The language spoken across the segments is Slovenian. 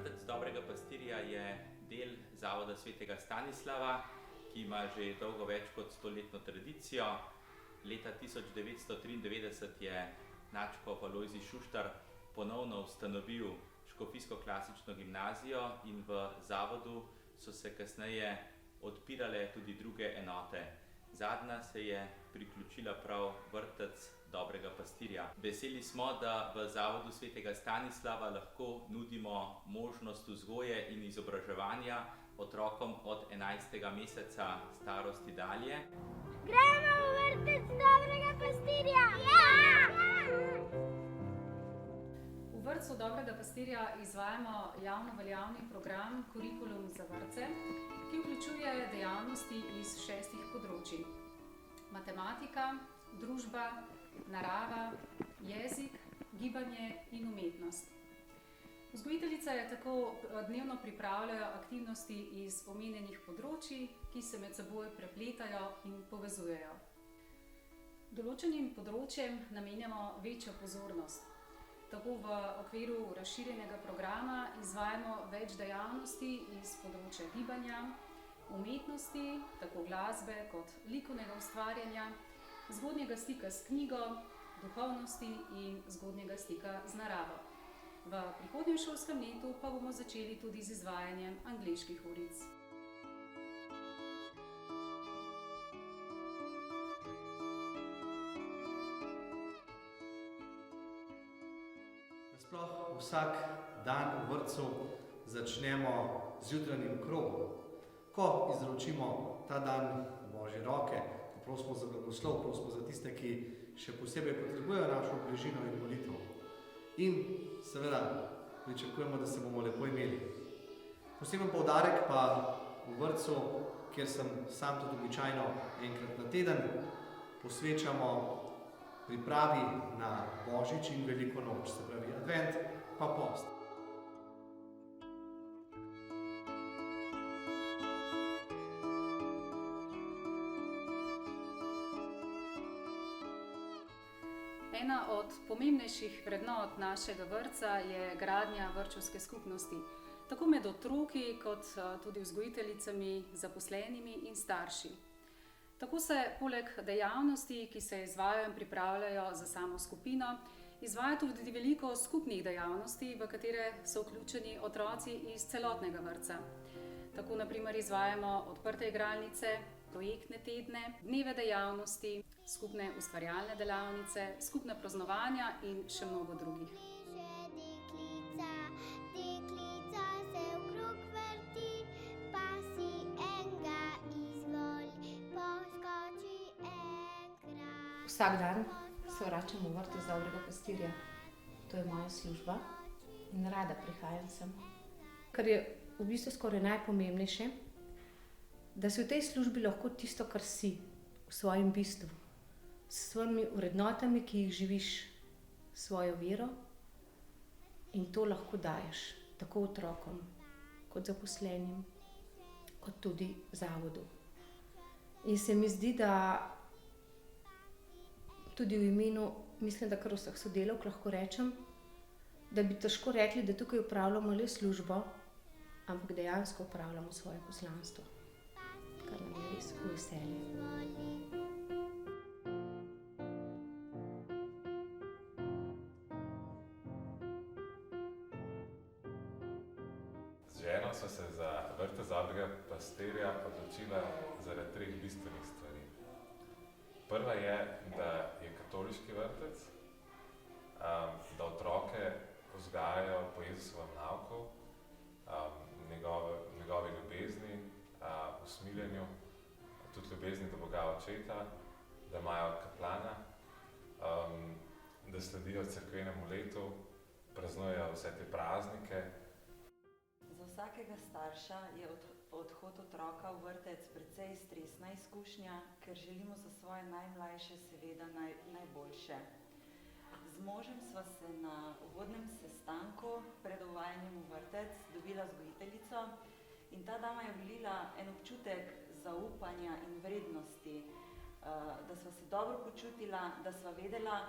Vrtec Dobrega pastirja je del Zavoda svetega Stanislava, ki ima že dolgo več kot 100-letno tradicijo. Leta 1993 je nadškof Alojzij Šuštar ponovno ustanovil škofijsko-klasično gimnazijo in v zavodu so se kasneje odpirale tudi druge enote. Zadnja se je priključila prav Vrtec Dobrega pastirja. Veseli smo, da v Zavodu svetega Stanislava lahko nudimo možnost vzgoje in izobraževanja otrokom od 11. meseca starosti dalje. Gremo v Vrtec Dobrega pastirja! V Vrtcu Dobrega pastirja izvajamo javno veljavni program Kurikulum za vrtce, ki vključuje dejavnosti iz 6 področij: matematika, družba, narava, jezik, gibanje in umetnost. Vzgojiteljice tako dnevno pripravljajo aktivnosti iz omenjenih področij, ki se med seboj prepletajo in povezujejo. Določenim področjem namenjamo večjo pozornost. Tako v okviru razširjenega programa izvajamo več dejavnosti iz področja gibanja, umetnosti, tako glasbe kot likovnega ustvarjanja, zgodnjega stika s knjigo, duhovnosti in zgodnjega stika z naravo. V prihodnjem šolskem letu pa bomo začeli tudi z izvajanjem angleških uric. Nasploh vsak dan v vrtcu začnemo z jutranjim krogom. Ko izročimo ta dan Božje roke, prosimo za blagoslov, prosimo za tiste, ki še posebej potrebujejo našo bližino in molitev. In seveda pričakujemo, da se bomo lepo imeli. Poseben poudarek pa v vrtcu, kjer sem sam tudi običajno enkrat na teden, posvečamo pripravi na Božič in Veliko noč, se pravi advent pa post. Ena od pomembnejših vrednot našega vrtca je gradnja vrtčevske skupnosti, tako med otroki kot tudi vzgojiteljicami, zaposlenimi in starši. Tako se poleg dejavnosti, ki se izvajajo in pripravljajo za samo skupino, izvaja tudi veliko skupnih dejavnosti, v katere so vključeni otroci iz celotnega vrtca. Tako na primer izvajamo odprte igralnice, projektne tedne, dneve dejavnosti, skupne ustvarjalne delavnice, skupna praznovanja in še mnogo drugih. Vsak dan se vračam v Vrtec Dobrega pastirja. To je moja služba in rada prihajam sem. Kar je v bistvu skoraj najpomembnejše, da si v tej službi lahko tisto, kar si v svojem bistvu, s svojimi vrednotami, ki jih živiš, svojo vero, in to lahko daješ tako otrokom, kot zaposlenim, kot tudi zavodu. In se mi zdi, da tudi v imenu, mislim, da kar vseh sodelavk lahko rečem, da bi težko rekli, da tukaj opravljamo le službo, ampak dejansko opravljamo svoje poslanstvo, kar nam je res v veselje. Z ženo sva se za Vrtec Dobrega pastirja odločila zaradi 3 bistvenih stvari. Prva je, da je katoliški vrtec, da otroke vzgajajo po Jezusovem nauku, njegovi ljubezni, usmiljenju, tudi ljubezni do Boga Očeta, da imajo kaplana, da sledijo cerkvenemu letu, praznujejo vse te praznike. Za vsakega starša je odhod otroka v vrtec precej stresna izkušnja, ker želimo za svoje najmlajše seveda najboljše. Z možem sva se na uvodnem sestanku pred uvajanjem v vrtec dobila vzgojiteljico in ta dama je vlila en občutek zaupanja in vrednosti, da sva se dobro počutila, da sva vedela,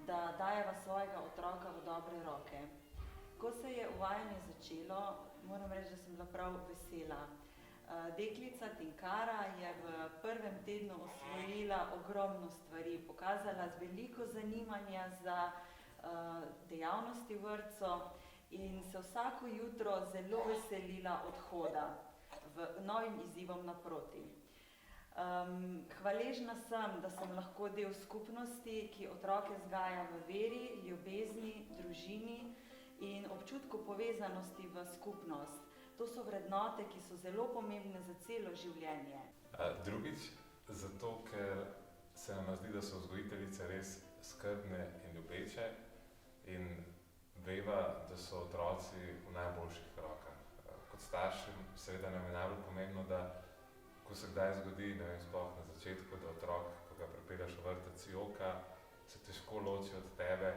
da dajeva svojega otroka v dobre roke. ko se je uvajanje začelo, moram reči, da sem bila prav vesela. Deklica Tinkara je v prvem tednu osvojila ogromno stvari, pokazala veliko zanimanja za dejavnosti v vrtcu in se vsako jutro zelo veselila odhoda v novim izzivom naproti. Hvaležna sem, da sem lahko del skupnosti, ki otroke vzgaja v veri, ljubezni, družini in občutku povezanosti v skupnost. To so vrednote, ki so zelo pomembne za celo življenje. Drugič, zato ker se nam zdi, da so vzgojiteljice res skrbne in ljubeče in veva, da so otroci v najboljših rokah. Kot staršem seveda nam je najbolj pomembno, da ko se kdaj zgodi, ne vem, sploh na začetku, da otrok, ko ga pripelješ v vrtec, joka, se težko loči od tebe,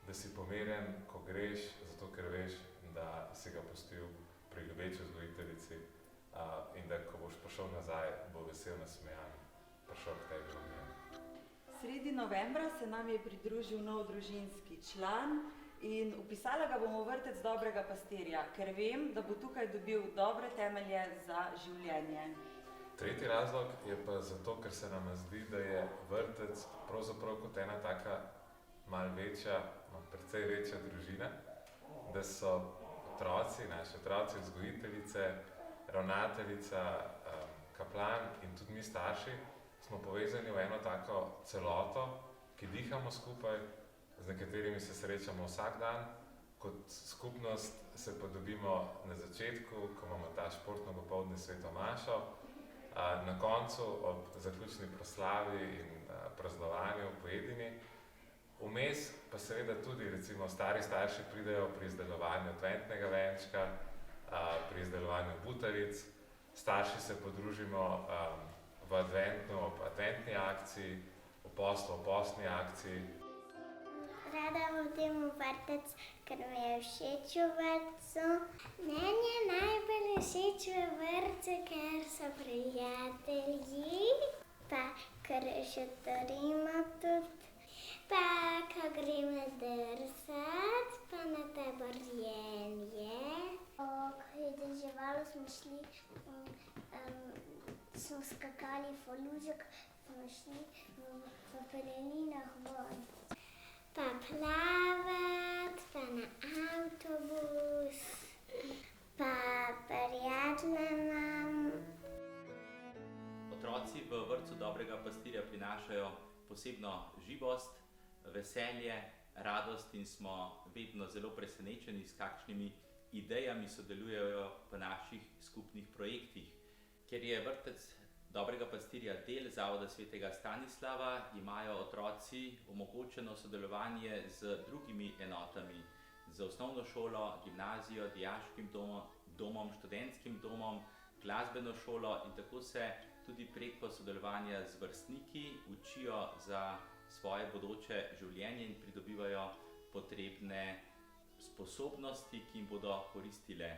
da si pomirjen, ko greš, zato ker veš, da si ga pustil pri ljubeči vzgojiteljici in da ko boš prišel nazaj, bo vesel nasmejan, prišel k tebi v njem. Sredi novembra se nam je pridružil nov družinski član in vpisala ga bomo v vrtec Dobrega pastirja, ker vem, da bo tukaj dobil dobre temelje za življenje. Tretji razlog je pa zato, ker se nam zdi, da je vrtec pravzaprav kot ena taka malo večja, precej večja družina, da so otroci, naši otroci, vzgojiteljice, ravnateljica, kaplan in tudi mi starši smo povezani v eno tako celoto, ki dihamo skupaj, z nekaterimi se srečamo vsak dan, kot skupnost se pa dobimo na začetku, ko imamo ta športno popoldne sveto mašo, na koncu ob zaključni proslavi in praznovanju pojedini. Vmes pa seveda tudi, recimo, stari starši pridejo pri izdelovanju adventnega venčka, pri izdelovanju butaric, starši se podružimo v adventni akciji, v poslu, v postni akciji. Rada hodim v vrtec, ker mi je všeč v vrtcu. Meni je najbolj všeč v vrtcu, ker so prijatelji, pa ker šotorimo tudi. Pa ko gremo drsat, pa na taborjenje. Ko je deževalo, smo šli, smo skakali v lužek, smo šli v peleninah ven. Pa plavat, pa na avtobus, pa prijatelje imam. Otroci v vrtcu Dobrega pastirja prinašajo posebno živost, veselje, radost in smo vedno zelo presenečeni, s kakšnimi idejami sodelujejo v naših skupnih projektih. Ker je vrtec Dobrega pastirja del Zavoda svetega Stanislava, imajo otroci omogočeno sodelovanje z drugimi enotami, z osnovno šolo, gimnazijo, dijaškim domom, študentskim domom, glasbeno šolo in tako se tudi preko sodelovanja z vrstniki učijo za svoje bodoče življenje in pridobivajo potrebne sposobnosti, ki jim bodo koristile.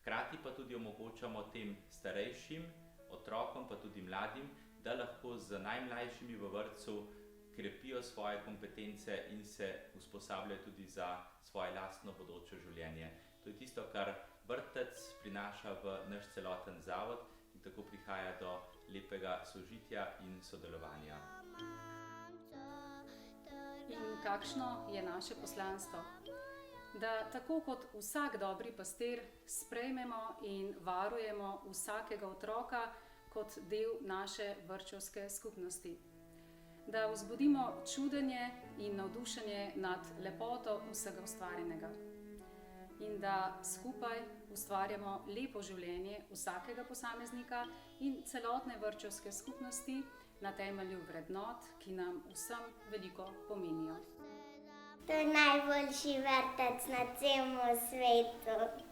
Hkrati pa tudi omogočamo tem starejšim otrokom, pa tudi mladim, da lahko z najmlajšimi v vrtcu krepijo svoje kompetence in se usposabljajo tudi za svoje lastno bodoče življenje. To je tisto, kar vrtec prinaša v naš celoten zavod in tako prihaja do lepega sožitja in sodelovanja. In kakšno je naše poslanstvo? Da tako kot vsak dobri pastir sprejmemo in varujemo vsakega otroka kot del naše vrtčevske skupnosti. Da vzbudimo čudenje in navdušenje nad lepoto vsega ustvarjenega. In da skupaj ustvarjamo lepo življenje vsakega posameznika in celotne vrtčevske skupnosti na temelju vrednot, ki nam vsem veliko pomenijo. To je najboljši vrtec na celem svetu.